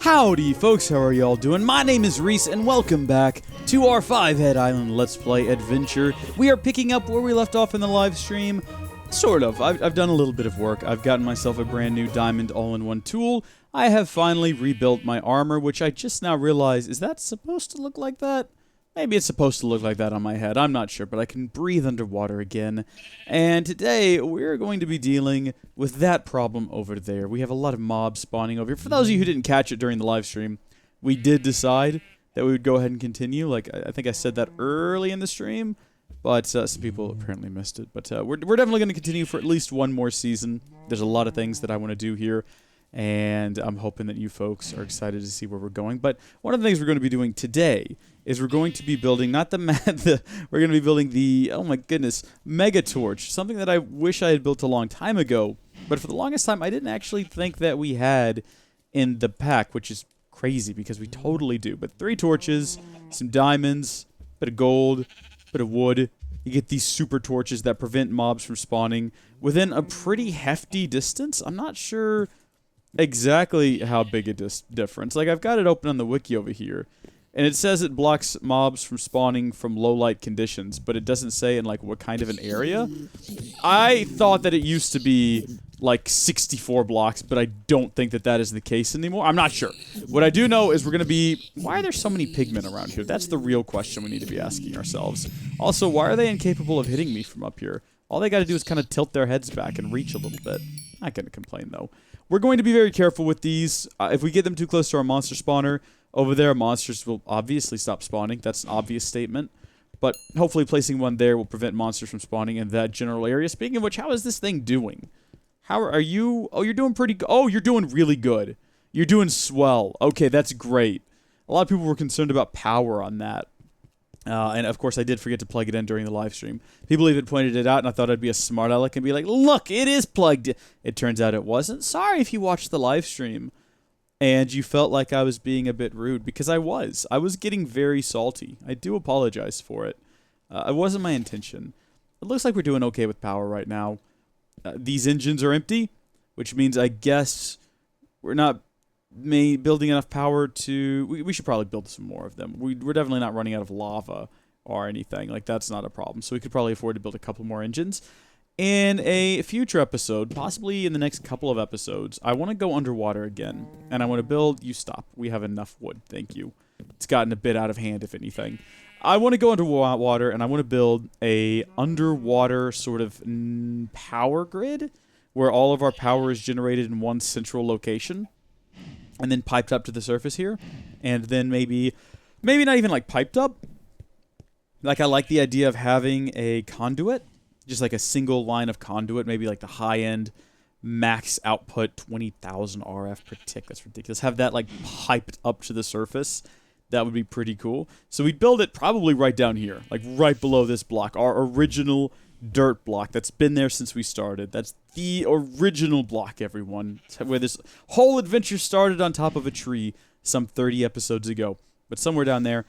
Howdy folks, how are y'all doing? My name is Rees and welcome back to our 5-Head Island Let's Play adventure. We are picking up where we left off in the live stream. Sort of. I've done a little bit of work. I've gotten myself a brand new diamond all-in-one tool. I have finally rebuilt my armor, which I just now realized, is that supposed to look like that? Maybe it's supposed to look like that on my head, I'm not sure, but I can breathe underwater again. And today, we're going to be dealing with that problem over there. We have a lot of mobs spawning over here. For those of you who didn't catch it during the live stream, we did decide that we would go ahead and continue. Like, I think I said that early in the stream, but some people apparently missed it. But we're definitely going to continue for at least one more season. There's a lot of things that I want to do here, and I'm hoping that you folks are excited to see where we're going. But one of the things we're going to be doing today is we're going to be building, not the we're going to be building the, oh my goodness, Mega Torch. Something that I wish I had built a long time ago, but for the longest time I didn't actually think that we had in the pack, which is crazy because we totally do. But 3 torches, some diamonds, bit of gold, bit of wood. You get these super torches that prevent mobs from spawning within a pretty hefty distance. I'm not sure exactly how big a difference. Like, I've got it open on the wiki over here, and it says it blocks mobs from spawning from low light conditions, but it doesn't say in, like, what kind of an area. I thought that it used to be, like, 64 blocks, but I don't think that that is the case anymore. I'm not sure. What I do know is we're going to be... Why are there so many pigmen around here? That's the real question we need to be asking ourselves. Also, why are they incapable of hitting me from up here? All they got to do is kind of tilt their heads back and reach a little bit. Not going to complain, though. We're going to be very careful with these. If we get them too close to our monster spawner, over there, monsters will obviously stop spawning. That's an obvious statement. But hopefully placing one there will prevent monsters from spawning in that general area. Speaking of which, how is this thing doing? How are you? Oh, you're doing pretty good. Oh, you're doing really good. You're doing swell. Okay, that's great. A lot of people were concerned about power on that. And of course, I did forget to plug it in during the live stream. People even pointed it out, and I thought I'd be a smart aleck and be like, look, it is plugged in. It turns out it wasn't. Sorry if you watched the live stream and you felt like I was being a bit rude, because I was. I was getting very salty. I do apologize for it. It wasn't my intention. It looks like we're doing okay with power right now. These engines are empty, which means I guess we're not building enough power to... We should probably build some more of them. We're definitely not running out of lava or anything. Like, that's not a problem. So we could probably afford to build a couple more engines. In a future episode, possibly in the next couple of episodes, I want to go underwater again. And I want to build... You stop. We have enough wood. Thank you. It's gotten a bit out of hand, if anything. I want to go underwater, and I want to build a underwater sort of power grid where all of our power is generated in one central location and then piped up to the surface here. And then maybe not even like piped up. Like, I like the idea of having a conduit, just like a single line of conduit, maybe like the high-end max output 20,000 RF per tick. That's ridiculous. Have that like piped up to the surface. That would be pretty cool. So we'd build it probably right down here, like right below this block, our original dirt block that's been there since we started. That's the original block, everyone, where this whole adventure started on top of a tree some 30 episodes ago. But somewhere down there,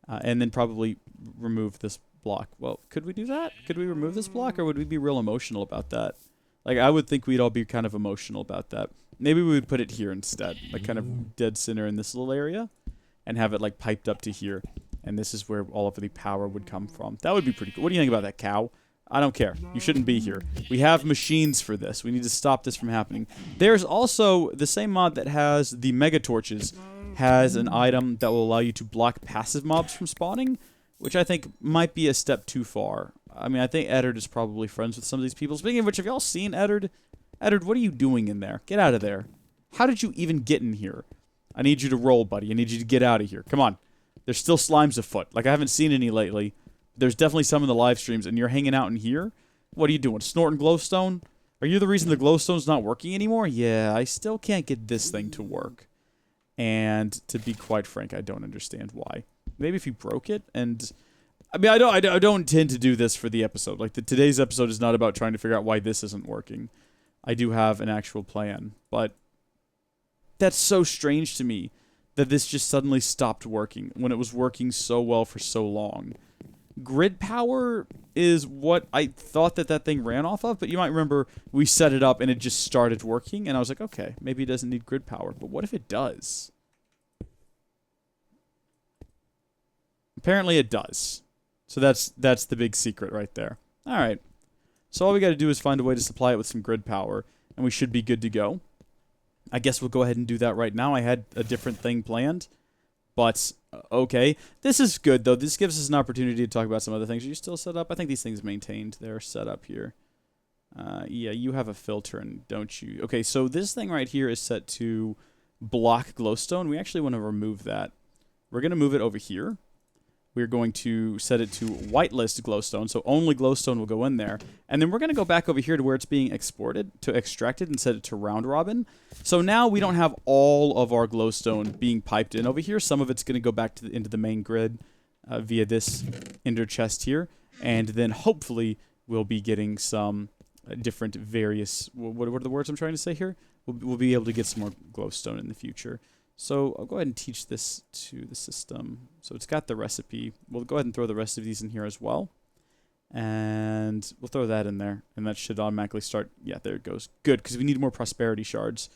and then probably remove this block. Well, could we do that? Could we remove this block, or would we be real emotional about that? Like, I would think we'd all be kind of emotional about that. Maybe we would put it here instead, like kind of dead center in this little area, and have it like piped up to here. And this is where all of the power would come from. That would be pretty cool. What do you think about that, cow? I don't care. You shouldn't be here. We have machines for this. We need to stop this from happening. There's also the same mod that has the Mega Torches, has an item that will allow you to block passive mobs from spawning, which I think might be a step too far. I mean, I think Eddard is probably friends with some of these people. Speaking of which, have y'all seen Eddard? Eddard, what are you doing in there? Get out of there. How did you even get in here? I need you to roll, buddy. I need you to get out of here. Come on. There's still slimes afoot. Like, I haven't seen any lately. There's definitely some in the live streams, and you're hanging out in here? What are you doing? Snorting glowstone? Are you the reason the glowstone's not working anymore? Yeah, I still can't get this thing to work. And to be quite frank, I don't understand why. Maybe if you broke it, and... I mean, I don't intend to do this for the episode. Like, today's episode is not about trying to figure out why this isn't working. I do have an actual plan, but... That's so strange to me that this just suddenly stopped working when it was working so well for so long. Grid power is what I thought that thing ran off of, but you might remember we set it up and it just started working, and I was like, okay, maybe it doesn't need grid power, but what if it does? Apparently it does. So that's the big secret right there. All right. So all we got to do is find a way to supply it with some grid power, and we should be good to go. I guess we'll go ahead and do that right now. I had a different thing planned, but okay. This is good, though. This gives us an opportunity to talk about some other things. Are you still set up? I think these things maintained their setup here. Yeah, you have a filter, don't you? Okay, so this thing right here is set to block glowstone. We actually want to remove that. We're going to move it over here. We're going to set it to whitelist glowstone, so only glowstone will go in there. And then we're going to go back over here to where it's being exported, to extracted, and set it to round robin. So now we don't have all of our glowstone being piped in over here. Some of it's going to go back to into the main grid via this ender chest here. And then hopefully we'll be getting some different various... What are the words I'm trying to say here? We'll be able to get some more glowstone in the future. So I'll go ahead and teach this to the system. So it's got the recipe. We'll go ahead and throw the rest of these in here as well. And we'll throw that in there. And that should automatically start. Yeah, there it goes. Good, because we need more prosperity shards.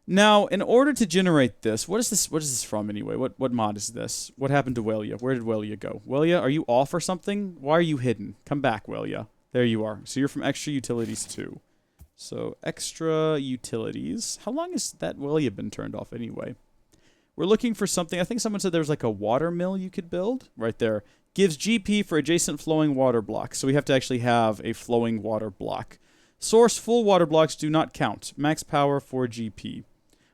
Now, in order to generate this, what is this from anyway? What mod is this? What happened to Welia? Where did Welia go? Welia, are you off or something? Why are you hidden? Come back, Welia. There you are. So you're from extra utilities too. So, extra utilities. How long has that Welia been turned off anyway? We're looking for something. I think someone said there was like a water mill you could build. Right there. Gives GP for adjacent flowing water blocks. So we have to actually have a flowing water block. Source full water blocks do not count. Max power for GP.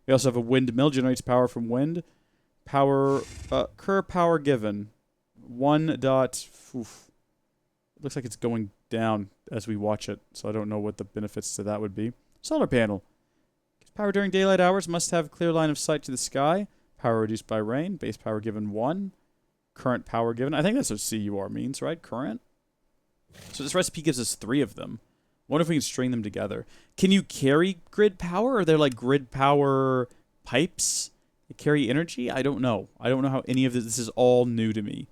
We also have a windmill. Generates power from wind. Power, cur power given. 1 dot... Oof. It looks like it's going down as we watch it, so I don't know what the benefits to that would be. Solar panel. Power during daylight hours. Must have clear line of sight to the sky. Power reduced by rain. Base power given 1. Current power given. I think that's what CUR means, right? Current. So this recipe gives us 3 of them. Wonder if we can string them together. Can you carry grid power? Are there like grid power pipes that carry energy? I don't know. I don't know how any of this... This is all new to me.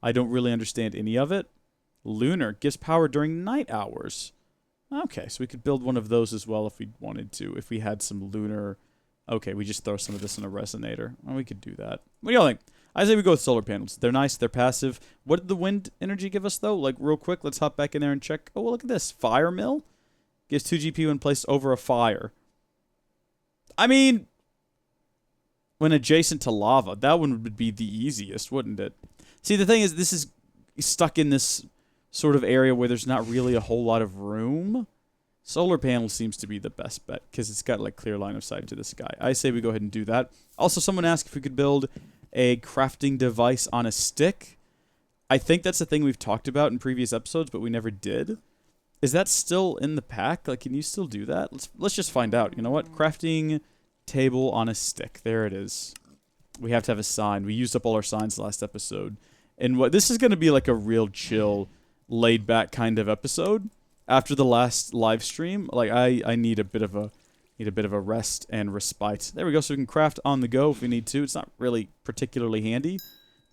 I don't really understand any of it. Lunar gives power during night hours. Okay, so we could build one of those as well if we wanted to. If we had some lunar... Okay, we just throw some of this in a resonator. Well, we could do that. What do y'all think? I say we go with solar panels. They're nice. They're passive. What did the wind energy give us, though? Like, real quick, let's hop back in there and check. Oh, look at this. Fire mill. Gives 2 GP when placed over a fire. I mean... When adjacent to lava, that one would be the easiest, wouldn't it? See, the thing is, this is stuck in this... sort of area where there's not really a whole lot of room. Solar panel seems to be the best bet because it's got like clear line of sight to the sky. I say we go ahead and do that. Also, someone asked if we could build a crafting device on a stick. I think that's a thing we've talked about in previous episodes, but we never did. Is that still in the pack? Like, can you still do that? Let's just find out. You know what? Crafting table on a stick. There it is. We have to have a sign. We used up all our signs last episode. And what this is going to be like a real chill, laid back kind of episode after the last live stream. Like I need a bit of a rest and respite. There we go. So we can craft on the go if we need to. It's not really particularly handy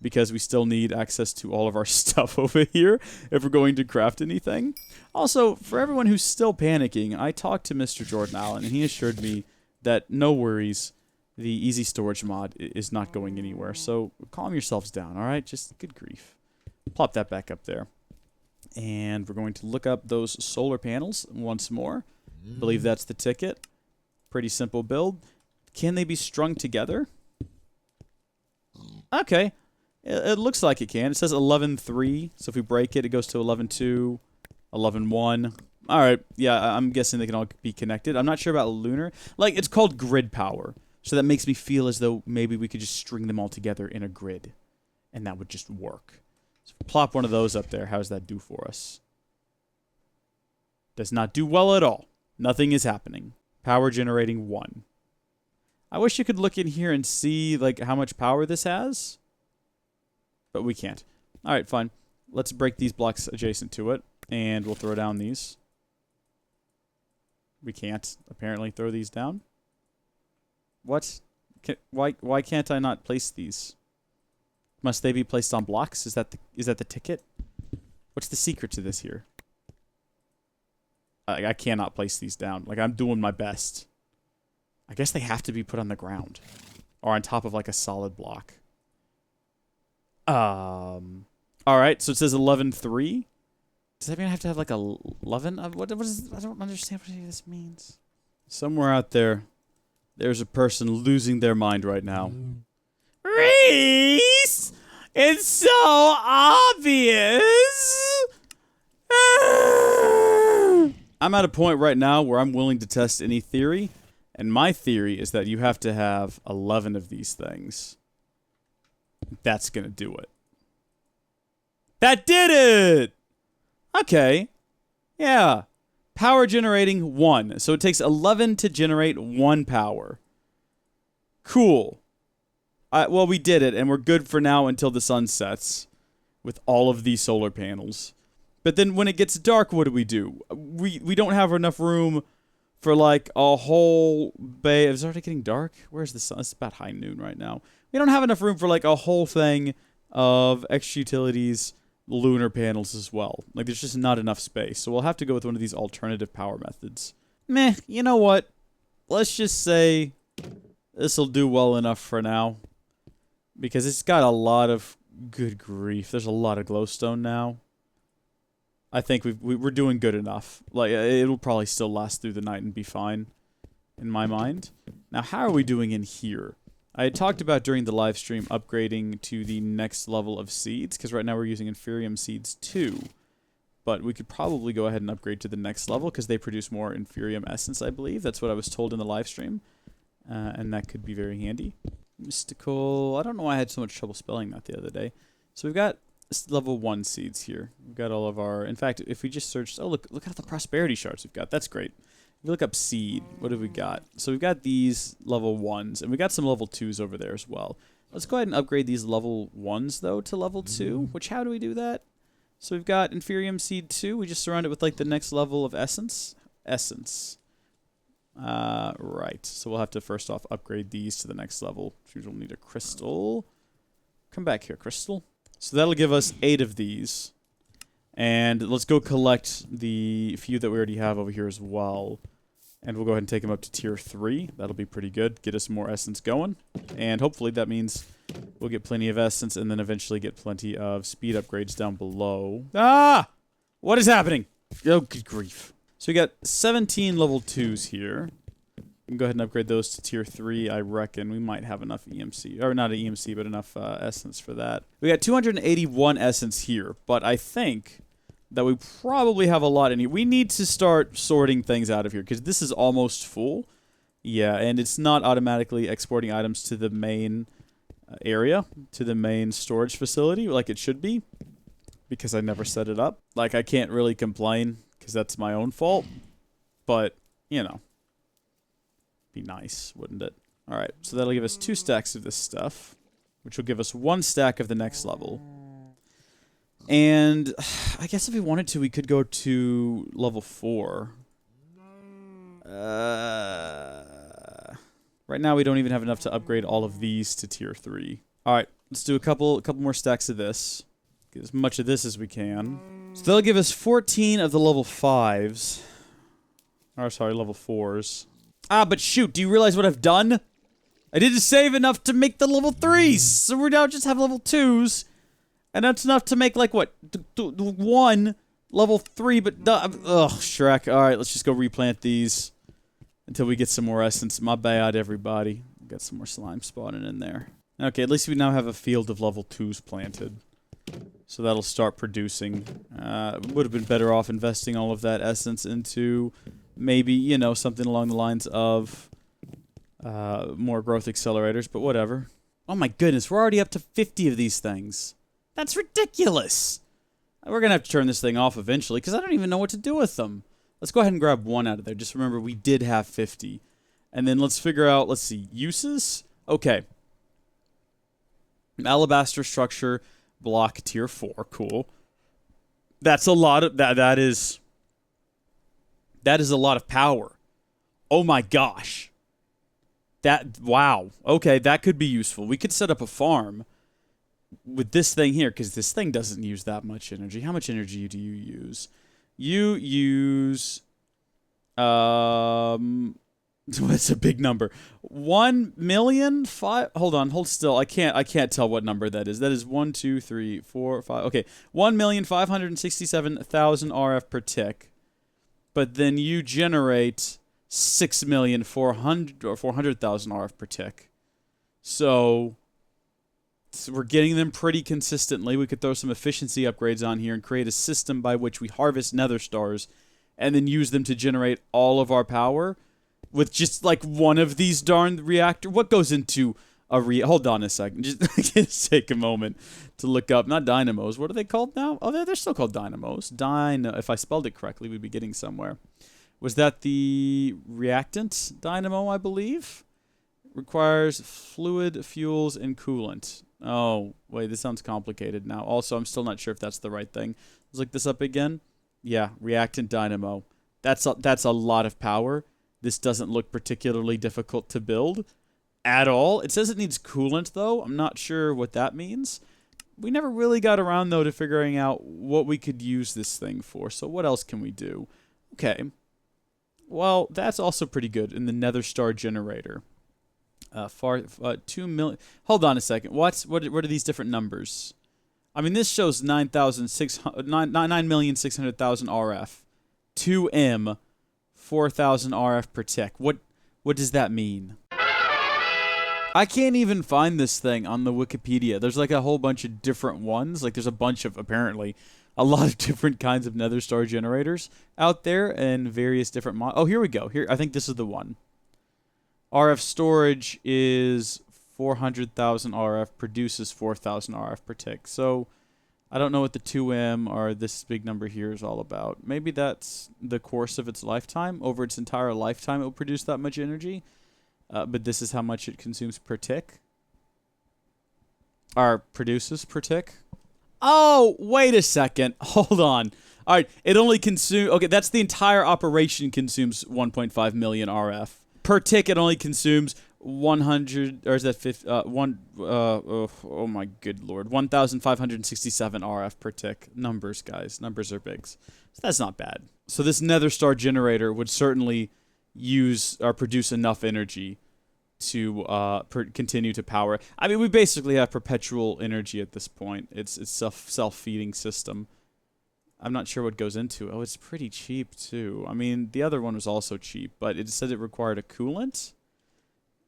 because we still need access to all of our stuff over here if we're going to craft anything. Also, for everyone who's still panicking, I talked to Mr. Jordan Allen and he assured me that no worries, the easy storage mod is not going anywhere. So calm yourselves down, all right? Just good grief. Plop that back up there. And we're going to look up those solar panels once more. Believe that's the ticket. Pretty simple build. Can they be strung together? Okay. It looks like it can. It says 11.3. So if we break it, it goes to 11.2, 11.1. All right. Yeah, I'm guessing they can all be connected. I'm not sure about lunar. Like, it's called grid power. So that makes me feel as though maybe we could just string them all together in a grid. And that would just work. So plop one of those up there. How does that do for us? Does not do well at all. Nothing is happening. Power generating 1. I wish you could look in here and see like how much power this has. But we can't. Alright, fine. Let's break these blocks adjacent to it. And we'll throw down these. We can't apparently throw these down. What? Why can't I not place these? Must they be placed on blocks? Is that the ticket? What's the secret to this here? I cannot place these down. Like, I'm doing my best. I guess they have to be put on the ground. Or on top of, like, a solid block. All right, so it says 11.3. Does that mean I have to have like 11? What is? I don't understand what any of this means. Somewhere out there, there's a person losing their mind right now. Reese! It's so obvious! I'm at a point right now where I'm willing to test any theory, and my theory is that you have to have 11 of these things. That's gonna do it. That did it! Okay. Yeah. Power generating 1. So it takes 11 to generate 1 power. Cool. Well, we did it, and we're good for now until the sun sets with all of these solar panels. But then when it gets dark, what do? We don't have enough room for, like, a whole bay. It's already getting dark? Where's the sun? It's about high noon right now. We don't have enough room for, like, a whole thing of extra utilities, lunar panels as well. Like, there's just not enough space. So we'll have to go with one of these alternative power methods. Meh, you know what? Let's just say this'll do well enough for now. Because it's got a lot of... Good grief. There's a lot of glowstone now. I think we're doing good enough. Like, it'll probably still last through the night and be fine. In my mind. Now, how are we doing in here? I had talked about during the live stream upgrading to the next level of seeds, because right now we're using Inferium Seeds 2. But we could probably go ahead and upgrade to the next level, because they produce more Inferium Essence, I believe. That's what I was told in the live stream. And that could be very handy. Mystical... I don't know why I had so much trouble spelling that the other day. So we've got level 1 seeds here. We've got all of our... In fact, if we just searched... Oh, look at the prosperity shards we've got. That's great. If you look up seed, what have we got? So we've got these level 1s, and we got some level 2s over there as well. Let's go ahead and upgrade these level 1s, though, to level 2. Which, how do we do that? So we've got Inferium Seed 2. We just surround it with, like, the next level of Essence. Right. So we'll have to first off upgrade these to the next level. Which we'll need a crystal. Come back here, crystal. So that'll give us 8 of these. And let's go collect the few that we already have over here as well. And we'll go ahead and take them up to tier 3. That'll be pretty good. Get us more essence going. And hopefully that means we'll get plenty of essence and then eventually get plenty of speed upgrades down below. Ah! What is happening? Oh, good grief. So we got 17 level 2s here. We can go ahead and upgrade those to tier 3. I reckon we might have enough EMC. Or not an EMC, but enough essence for that. We got 281 essence here. But I think that we probably have a lot in here. We need to start sorting things out of here. Because this is almost full. Yeah, and it's not automatically exporting items to the main area. To the main storage facility like it should be. Because I never set it up. Like, I can't really complain. Because that's my own fault. But, you know. Be nice, wouldn't it? Alright, so that'll give us 2 stacks of this stuff. Which will give us 1 stack of the next level. And I guess if we wanted to, we could go to level 4. Right now we don't even have enough to upgrade all of these to tier 3. Alright, let's do a couple more stacks of this. Get as much of this as we can. So that'll give us 14 of the level 5s. Or sorry, level 4s. Ah, but shoot, do you realize what I've done? I didn't save enough to make the level 3s! So we now just have level 2s. And that's enough to make, like, what? 1 level 3, but... ugh, Shrek. Alright, let's just go replant these. Until we get some more essence. My bad, everybody. Got some more slime spawning in there. Okay, at least we now have a field of level 2s planted. So that'll start producing. Would have been better off investing all of that essence into... Maybe, you know, something along the lines of more growth accelerators, but whatever. Oh my goodness, we're already up to 50 of these things. That's ridiculous. We're going to have to turn this thing off eventually, because I don't even know what to do with them. Let's go ahead and grab 1 out of there. Just remember, we did have 50. And then let's figure out, let's see, uses? Okay. Alabaster structure, block, tier 4. Cool. That's a lot of... That is a lot of power. Oh my gosh. Wow. Okay, that could be useful. We could set up a farm with this thing here, because this thing doesn't use that much energy. How much energy do you use? You use That's a big number. 1,000,005. Hold on, hold still. I can't tell what number that is. That is 1, 2, 3, 4, 5. Okay, 1,567,000 RF per tick. But then you generate 6,400,000 RF per tick. So we're getting them pretty consistently. We could throw some efficiency upgrades on here and create a system by which we harvest nether stars and then use them to generate all of our power. With just like one of these darn reactor. What goes into a hold on a second. Just take a moment to look up. Not dynamos. What are they called now? Oh, they're still called dynamos. If I spelled it correctly, we'd be getting somewhere. Was that the reactant dynamo, I believe? Requires fluid, fuels, and coolant. Oh, wait, this sounds complicated now. Also, I'm still not sure if that's the right thing. Let's look this up again. Yeah, reactant dynamo. That's a lot of power. This doesn't look particularly difficult to build at all. It says it needs coolant, though. I'm not sure what that means. We never really got around, though, to figuring out what we could use this thing for. So what else can we do? Okay. Well, that's also pretty good in the nether star generator. 2 million. Hold on a second. What are these different numbers? I mean, this shows 9,600,000 RF. 2M. 4,000 RF per tick. What does that mean? I can't even find this thing on the Wikipedia. There's like a whole bunch of different ones. Like there's a bunch of, apparently, a lot of different kinds of nether star generators out there and various different Oh, here we go. Here, I think this is the one. RF storage is 400,000 RF, produces 4,000 RF per tick. So I don't know what the 2M or this big number here is all about. Maybe that's the course of its lifetime. Over its entire lifetime, it will produce that much energy. But this is how much it consumes per tick. Or produces per tick. Oh, wait a second. Hold on. All right, it only consumes... Okay, that's the entire operation consumes 1.5 million RF. Per tick, it only consumes 100, or is that 50, oh my good lord, 1,567 RF per tick. Numbers, guys. Numbers are big. So that's not bad. So this nether star generator would certainly use or produce enough energy to continue to power. I mean, we basically have perpetual energy at this point. It's self-feeding system. I'm not sure what goes into it. Oh, it's pretty cheap, too. I mean, the other one was also cheap, but it said it required a coolant.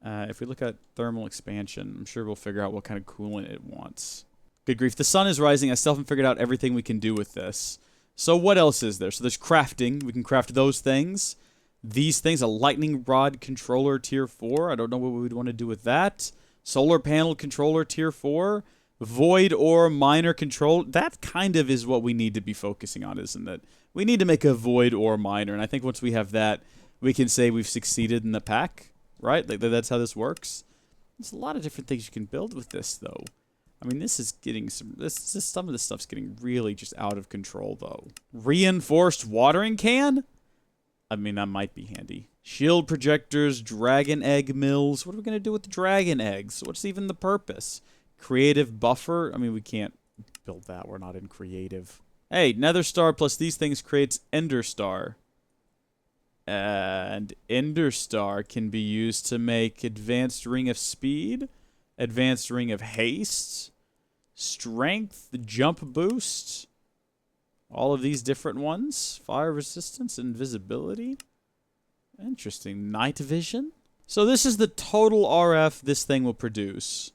If we look at thermal expansion, I'm sure we'll figure out what kind of coolant it wants. Good grief. The sun is rising. I still haven't figured out everything we can do with this. So what else is there? So there's crafting. We can craft those things. These things, a lightning rod controller tier 4. I don't know what we would want to do with that. Solar panel controller tier 4. Void ore miner control. That kind of is what we need to be focusing on, isn't it? We need to make a void ore miner. And I think once we have that, we can say we've succeeded in the pack. Right? Like that's how this works. There's a lot of different things you can build with this, though. I mean, this is getting some of this stuff's getting really just out of control, though. Reinforced watering can? I mean, that might be handy. Shield projectors, dragon egg mills. What are we going to do with the dragon eggs? What's even the purpose? Creative buffer? I mean, we can't build that. We're not in creative. Hey, nether star plus these things creates ender star. And ender star can be used to make advanced ring of speed, advanced ring of haste, strength, jump boost. All of these different ones. Fire resistance, invisibility. Interesting. Night vision. So this is the total RF this thing will produce.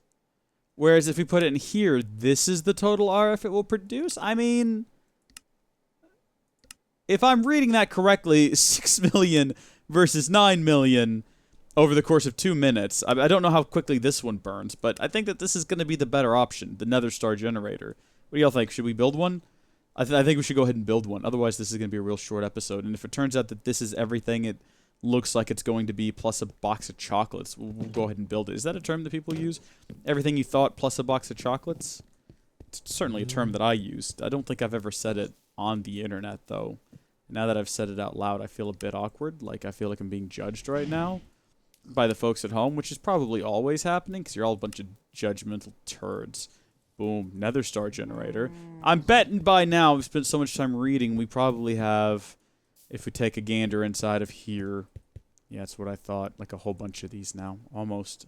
Whereas if we put it in here, this is the total RF it will produce. I mean, if I'm reading that correctly, 6 million versus 9 million over the course of 2 minutes. I don't know how quickly this one burns, but I think that this is going to be the better option, the nether star generator. What do y'all think? Should we build one? I think we should go ahead and build one. Otherwise, this is going to be a real short episode. And if it turns out that this is everything it looks like it's going to be, plus a box of chocolates, we'll go ahead and build it. Is that a term that people use? Everything you thought plus a box of chocolates? It's certainly a term that I used. I don't think I've ever said it on the internet, though. Now that I've said it out loud, I feel a bit awkward. Like, I feel like I'm being judged right now by the folks at home, which is probably always happening because you're all a bunch of judgmental turds. Boom, nether star generator. I'm betting by now, we've spent so much time reading, we probably have, if we take a gander inside of here, Yeah, that's what I thought. Like a whole bunch of these now. Almost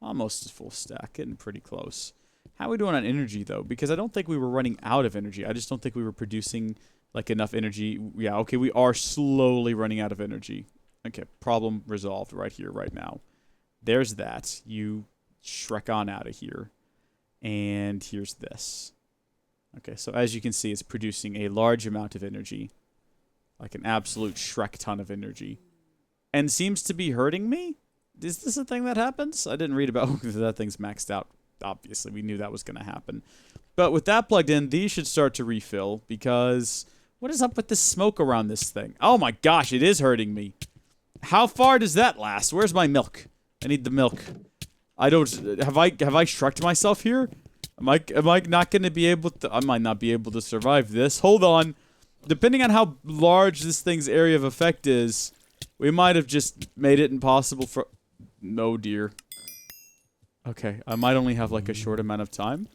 a full stack. Getting pretty close. How are we doing on energy, though? Because I don't think we were running out of energy. I just don't think we were producing, like, enough energy. Yeah, okay, we are slowly running out of energy. Okay, problem resolved right here, right now. There's that. You Shrek on out of here. And here's this. Okay, so as you can see, it's producing a large amount of energy. Like an absolute Shrek ton of energy. And seems to be hurting me? Is this a thing that happens? I didn't read about that thing's maxed out. Obviously, we knew that was going to happen. But with that plugged in, these should start to refill because what is up with the smoke around this thing? Oh my gosh, it is hurting me. How far does that last? Where's my milk? I need the milk. I don't... Have I Shrek'd myself here? Am I not going to be able to... I might not be able to survive this. Hold on. Depending on how large this thing's area of effect is, we might have just made it impossible for... No, dear. Okay, I might only have like a short amount of time.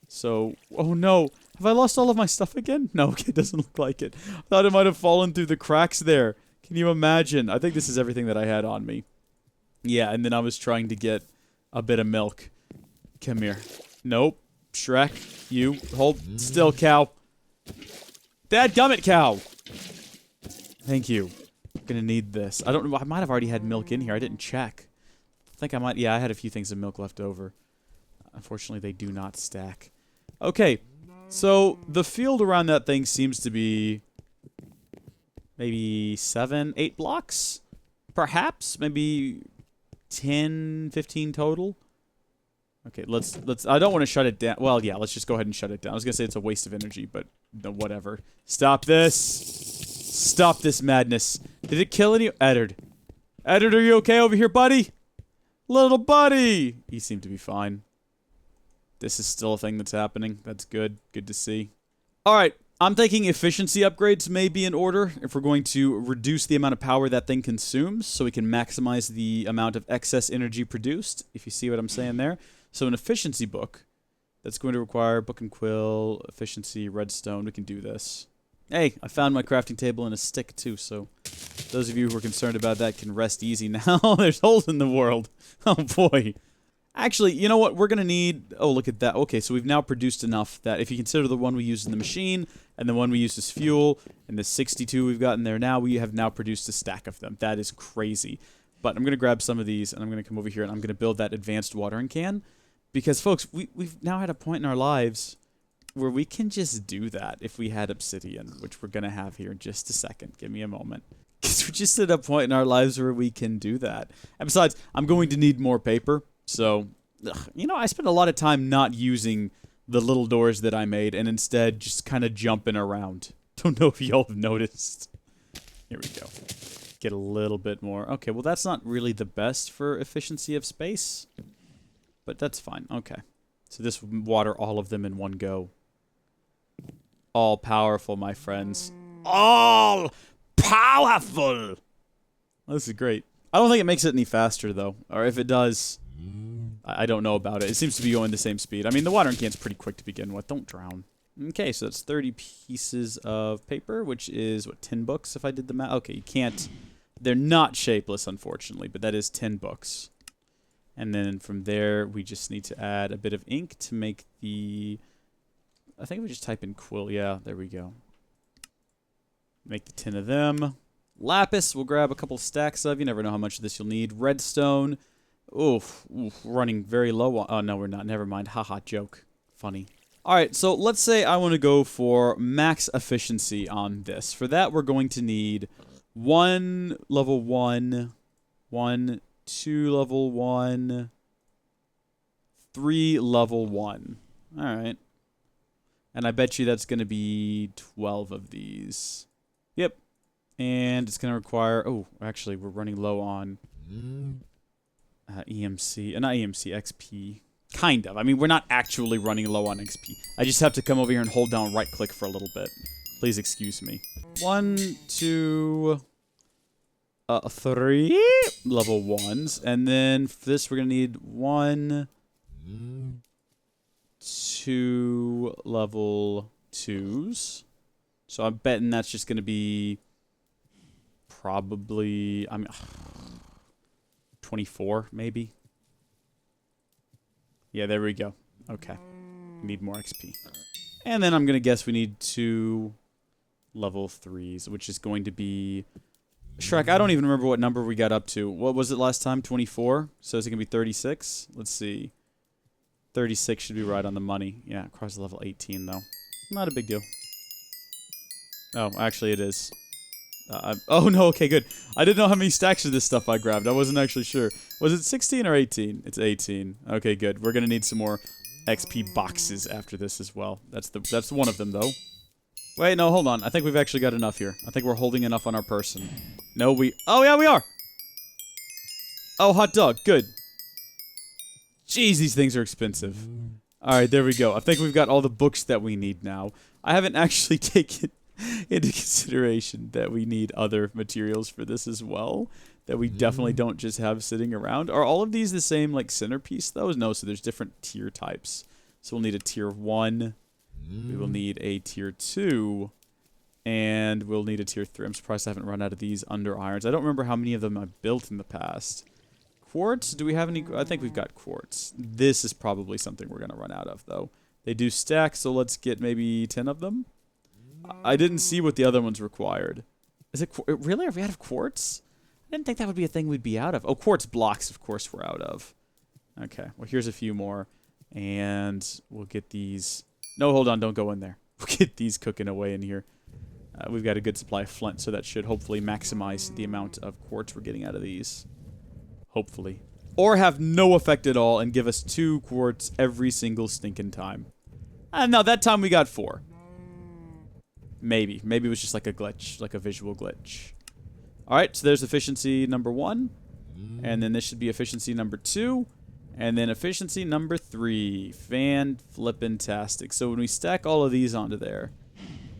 So... Oh no! Have I lost all of my stuff again? No, it doesn't look like it. I thought it might have fallen through the cracks there. Can you imagine? I think this is everything that I had on me. Yeah, and then I was trying to get a bit of milk. Come here. Nope. Shrek, you hold still, cow. Dadgummit, cow. Thank you. I'm gonna need this. I don't know. I might have already had milk in here. I didn't check. I think I might. Yeah, I had a few things of milk left over. Unfortunately, they do not stack. Okay. So, the field around that thing seems to be maybe 7, 8 blocks? Perhaps? Maybe 10, 15 total? Okay, let's I don't want to shut it down. Well, yeah, let's just go ahead and shut it down. I was going to say it's a waste of energy, but no, whatever. Stop this. Stop this madness. Did it kill any? Eddard. Eddard, are you okay over here, buddy? Little buddy! He seemed to be fine. This is still a thing that's happening. That's good. Good to see. Alright, I'm thinking efficiency upgrades may be in order if we're going to reduce the amount of power that thing consumes so we can maximize the amount of excess energy produced, if you see what I'm saying there. So an efficiency book that's going to require book and quill, efficiency, redstone. We can do this. Hey, I found my crafting table and a stick too, so those of you who are concerned about that can rest easy now. There's holes in the world. Oh boy. Actually, you know what? We're going to need... Oh, look at that. Okay, so we've now produced enough that if you consider the one we used in the machine and the one we used as fuel and the 62 we've got in there now, we have now produced a stack of them. That is crazy. But I'm going to grab some of these and I'm going to come over here and I'm going to build that advanced watering can. Because, folks, we've now had a point in our lives where we can just do that if we had obsidian, which we're going to have here in just a second. Give me a moment. Because we're just at a point in our lives where we can do that. And besides, I'm going to need more paper. So, you know, I spent a lot of time not using the little doors that I made and instead just kind of jumping around. Don't know if y'all have noticed. Here we go. Get a little bit more. Okay, well, that's not really the best for efficiency of space. But that's fine. Okay. So this will water all of them in one go. All powerful, my friends. All powerful! This is great. I don't think it makes it any faster, though. Or if it does, I don't know about it. It seems to be going the same speed. I mean, the watering can's pretty quick to begin with. Don't drown. Okay, so that's 30 pieces of paper, which is, what, 10 books if I did the math? Okay, you can't... They're not shapeless, unfortunately, but that is 10 books. And then from there, we just need to add a bit of ink to make the... I think we just type in quill. Yeah, there we go. Make the 10 of them. Lapis, we'll grab a couple stacks of. You never know how much of this you'll need. Redstone. Oof, running very low on... Oh, no, we're not. Never mind. Haha, joke. Funny. Alright, so let's say I want to go for max efficiency on this. For that, we're going to need 1 level 1, 2 level 1, 3 level 1. Alright. And I bet you that's going to be 12 of these. Yep. And it's going to require... Oh, actually, we're running low on EMC. Not EMC, XP. Kind of. I mean, we're not actually running low on XP. I just have to come over here and hold down right-click for a little bit. Please excuse me. 1, 2... 3 level 1s, and then for this we're gonna need 1, 2 level 2s. So I'm betting that's just gonna be probably. I mean, 24, maybe. Yeah, there we go. Okay. Need more XP. And then I'm going to guess we need 2 level 3s, which is going to be... Shrek, I don't even remember what number we got up to. What was it last time? 24? So is it going to be 36? Let's see. 36 should be right on the money. Yeah, across level 18, though. Not a big deal. Oh, actually it is. Oh, no, okay, good. I didn't know how many stacks of this stuff I grabbed. I wasn't actually sure. Was it 16 or 18? It's 18. Okay, good. We're going to need some more XP boxes after this as well. That's one of them, though. Wait, no, hold on. I think we've actually got enough here. I think we're holding enough on our person. No, oh, yeah, we are! Oh, hot dog. Good. Jeez, these things are expensive. Alright, there we go. I think we've got all the books that we need now. I haven't actually taken into consideration that we need other materials for this as well. That we definitely don't just have sitting around. Are all of these the same, like, centerpiece, though? No, so there's different tier types. So we'll need a tier 1. We will need a tier 2. And we'll need a tier 3. I'm surprised I haven't run out of these under irons. I don't remember how many of them I've built in the past. Quartz? Do we have any? I think we've got quartz. This is probably something we're going to run out of, though. They do stack, so let's get maybe 10 of them. I didn't see what the other ones required. Is it really? Are we out of quartz? I didn't think that would be a thing we'd be out of. Oh, quartz blocks, of course, we're out of. Okay, well, here's a few more. And we'll get these... No, hold on, don't go in there. We'll get these cooking away in here. We've got a good supply of flint, so that should hopefully maximize the amount of quartz we're getting out of these. Hopefully. Or have no effect at all and give us 2 quartz every single stinking time. And now that time we got 4. Maybe. Maybe it was just like a glitch, like a visual glitch. Alright, so there's efficiency number 1. And then this should be efficiency number 2. And then efficiency number 3. Fan-flippin-tastic. So when we stack all of these onto there...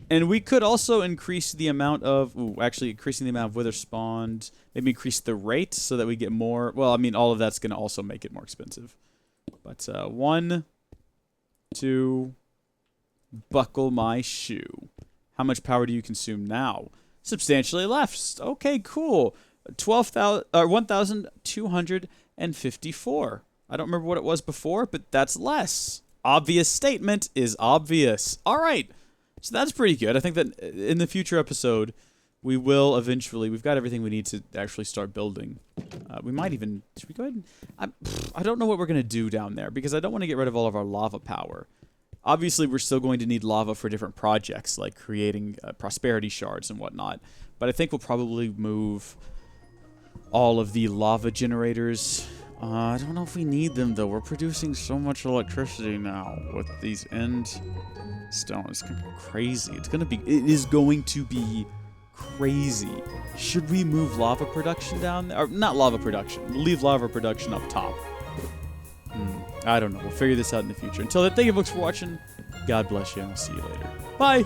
And we could also increase the amount of... Ooh, actually increasing the amount of wither spawned. Maybe increase the rate so that we get more... Well, I mean, all of that's going to also make it more expensive. But 1, 2... Buckle my shoe. How much power do you consume now? Substantially less. Okay, cool. 1,254. I don't remember what it was before, but that's less. Obvious statement is obvious. All right. So that's pretty good. I think that in the future episode, we will eventually... We've got everything we need to actually start building. We might even... Should we go ahead and... I don't know what we're going to do down there, because I don't want to get rid of all of our lava power. Obviously, we're still going to need lava for different projects, like creating prosperity shards and whatnot. But I think we'll probably move all of the lava generators. I don't know if we need them, though. We're producing so much electricity now with these end stones. It's going to be crazy. It is going to be crazy. Should we move lava production down there? Or not lava production. Leave lava production up top. I don't know. We'll figure this out in the future. Until then, thank you folks for watching. God bless you, and I'll see you later. Bye!